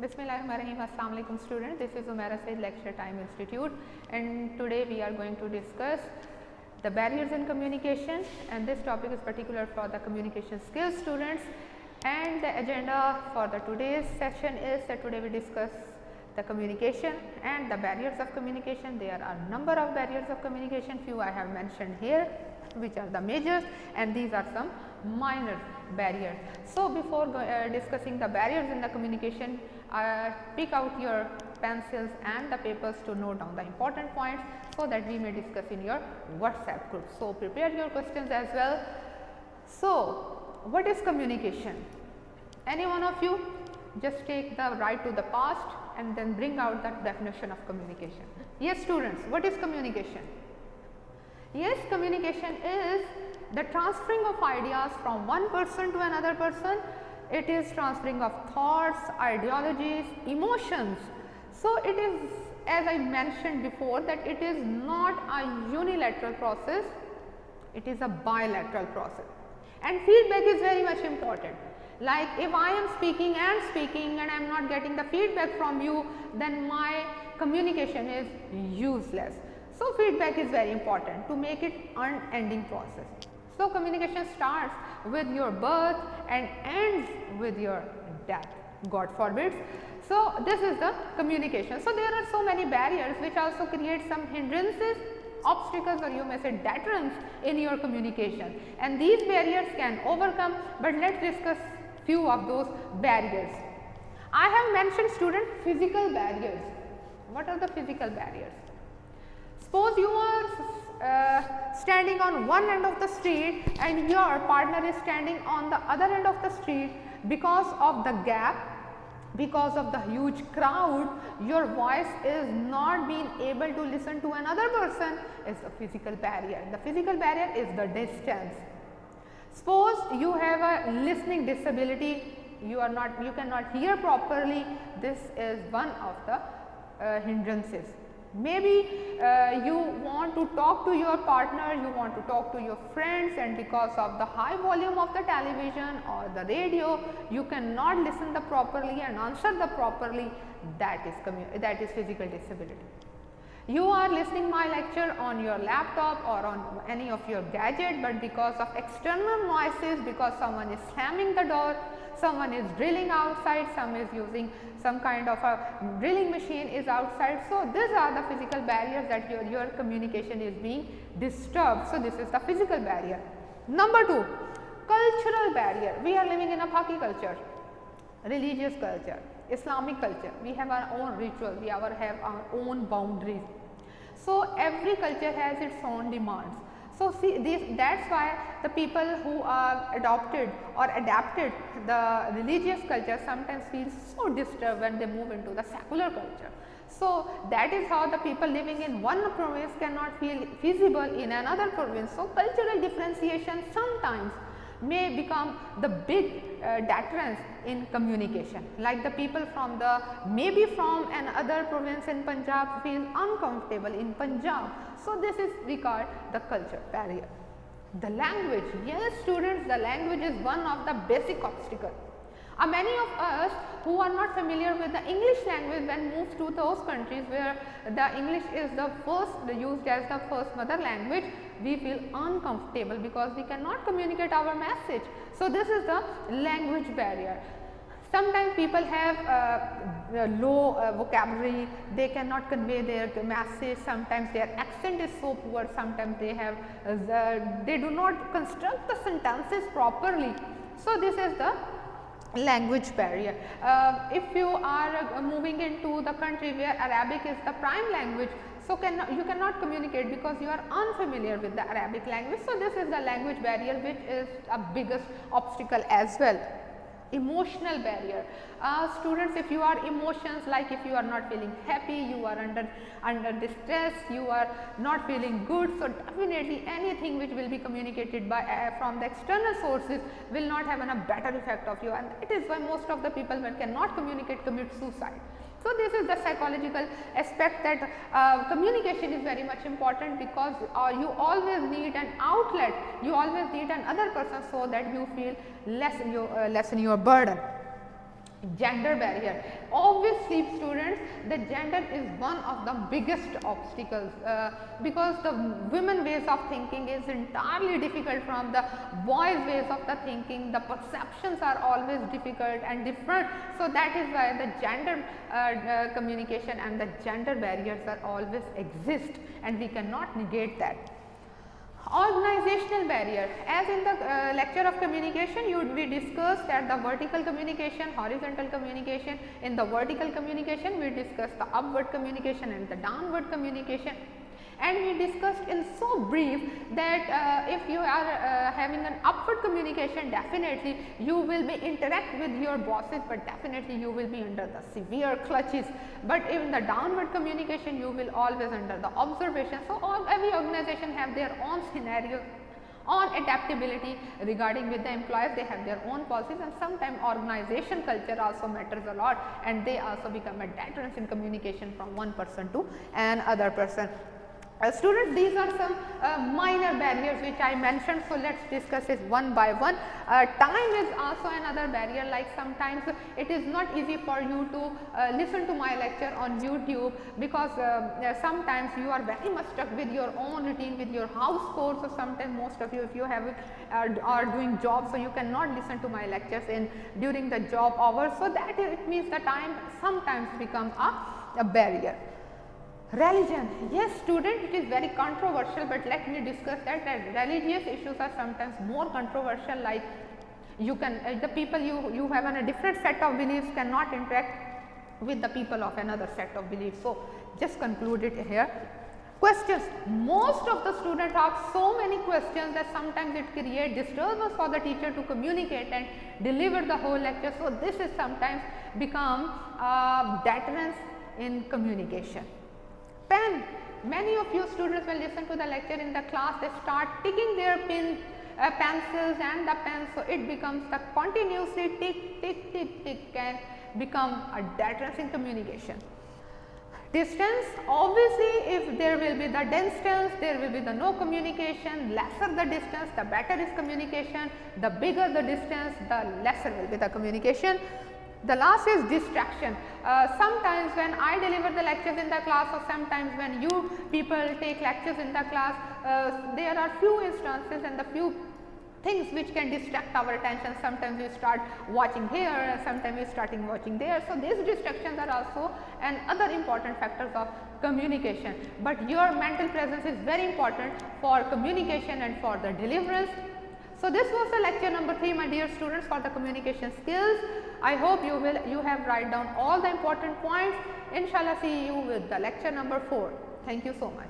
Bismillahirrahmanirrahim. Assalamu alaikum students. This is Umaira Said Lecture Time Institute, and today we are going to discuss the barriers in communication, and this topic is particular for the communication skills students. And the agenda for the today's session is that today we discuss the communication and the barriers of communication. There are number of barriers of communication, few I have mentioned here, which are the majors, and these are some minor barriers. So, before discussing the barriers in the communication, pick out your pencils and the papers to note down the important points, so that we may discuss in your WhatsApp group. So, prepare your questions as well. So, what is communication? Any one of you just take the right to the past and then bring out the definition of communication. Yes students, what is communication? Yes, communication is the transferring of ideas from one person to another person. It is transferring of thoughts, ideologies, emotions. So, it is, as I mentioned before, that it is not a unilateral process, it is a bilateral process, and feedback is very much important. Like if I am speaking and I am not getting the feedback from you, then my communication is useless. So, feedback is very important to make it unending process. So, communication starts with your birth and ends with your death, God forbids. So, this is the communication. So, there are so many barriers which also create some hindrances, obstacles, or you may say deterrents in your communication, and these barriers can overcome, but let us discuss few of those barriers. I have mentioned student physical barriers. What are the physical barriers? Suppose you are standing on one end of the street and your partner is standing on the other end of the street. Because of the gap, because of the huge crowd, your voice is not being able to listen to another person, is a physical barrier. The physical barrier is the distance. Suppose you have a listening disability, you cannot hear properly, this is one of the hindrances. Maybe you want to talk to your partner, you want to talk to your friends, and because of the high volume of the television or the radio, you cannot listen the properly and answer the properly, that is physical disability. You are listening my lecture on your laptop or on any of your gadget, but because of external noises, because someone is slamming the door, someone is drilling outside, some is using some kind of a drilling machine is outside. So, these are the physical barriers that your communication is being disturbed. So, this is the physical barrier. Number 2, cultural barrier. We are living in a Paki culture, religious culture, Islamic culture. We have our own ritual, we have our own boundaries. So, every culture has its own demands. So, see that is why the people who are adopted or adapted the religious culture sometimes feel so disturbed when they move into the secular culture. So, that is how the people living in one province cannot feel feasible in another province. So, cultural differentiation sometimes may become the big deterrence in communication. Like the people from maybe from another province in Punjab feel uncomfortable in Punjab. So, this is we call the culture barrier. The language, yes students, the language is one of the basic obstacles. Many of us who are not familiar with the English language, when moved to those countries where the English is used as the first mother language, we feel uncomfortable because we cannot communicate our message. So, this is the language barrier. Sometimes people have low vocabulary, they cannot convey their message, sometimes their accent is so poor, sometimes they do not construct the sentences properly. So, this is the language barrier. If you are moving into the country where Arabic is the prime language, so you cannot communicate because you are unfamiliar with the Arabic language. So, this is the language barrier, which is a biggest obstacle as well. Emotional barrier. Students, if you are emotions, like if you are not feeling happy, you are under distress, you are not feeling good, so definitely anything which will be communicated by from the external sources will not have a better effect of you, and it is why most of the people when cannot communicate commit suicide. So, this is the psychological aspect that communication is very much important, because you always need an outlet, you always need another person, so that you feel lessen your burden. Gender barrier. Obviously students, the gender is one of the biggest obstacles because the women ways of thinking is entirely difficult from the boys ways of the thinking. The perceptions are always difficult and different. So that is why the gender communication and the gender barriers are always exist, and we cannot negate that. Organizational barrier. As in the lecture of communication, we discussed that the vertical communication, horizontal communication. In the vertical communication, we discussed the upward communication and the downward communication. And we discussed in so brief that if you are having an upward communication, definitely you will be interact with your bosses, but definitely you will be under the severe clutches. But in the downward communication, you will always under the observation. So every organization have their own scenario on adaptability regarding with the employees. They have their own policies, and sometimes organization culture also matters a lot, and they also become a deterrence in communication from one person to another person. Students, these are some minor barriers which I mentioned. So let us discuss it one by one. Time is also another barrier, like sometimes it is not easy for you to listen to my lecture on YouTube, because sometimes you are very much stuck with your own routine, with your house chores. So sometimes most of you, if you have are doing jobs, so you cannot listen to my lectures in during the job hours. So that it means the time sometimes becomes a barrier. Religion. Yes student, it is very controversial, but let me discuss that religious issues are sometimes more controversial, like you can the people you have on a different set of beliefs cannot interact with the people of another set of beliefs. So just conclude it here. Questions. Most of the students ask so many questions that sometimes it creates disturbance for the teacher to communicate and deliver the whole lecture. So this is sometimes become deterrence in communication. Pen. Many of you students will listen to the lecture in the class, they start ticking their pencils and the pens. So it becomes the continuously tick, tick, tick, tick, and become a deterrence in communication. Distance. Obviously, if there will be the distance, there will be the no communication. Lesser the distance, the better is communication. The bigger the distance, the lesser will be the communication. The last is distraction. Sometimes when I deliver the lectures in the class, or sometimes when you people take lectures in the class, there are few instances and the few things which can distract our attention. Sometimes we start watching here, sometimes we starting watching there. So these distractions are also other important factors of communication. But your mental presence is very important for communication and for the deliverance. So this was the lecture number 3, my dear students, for the communication skills. I hope you have write down all the important points. Inshallah, see you with the lecture number 4. Thank you so much.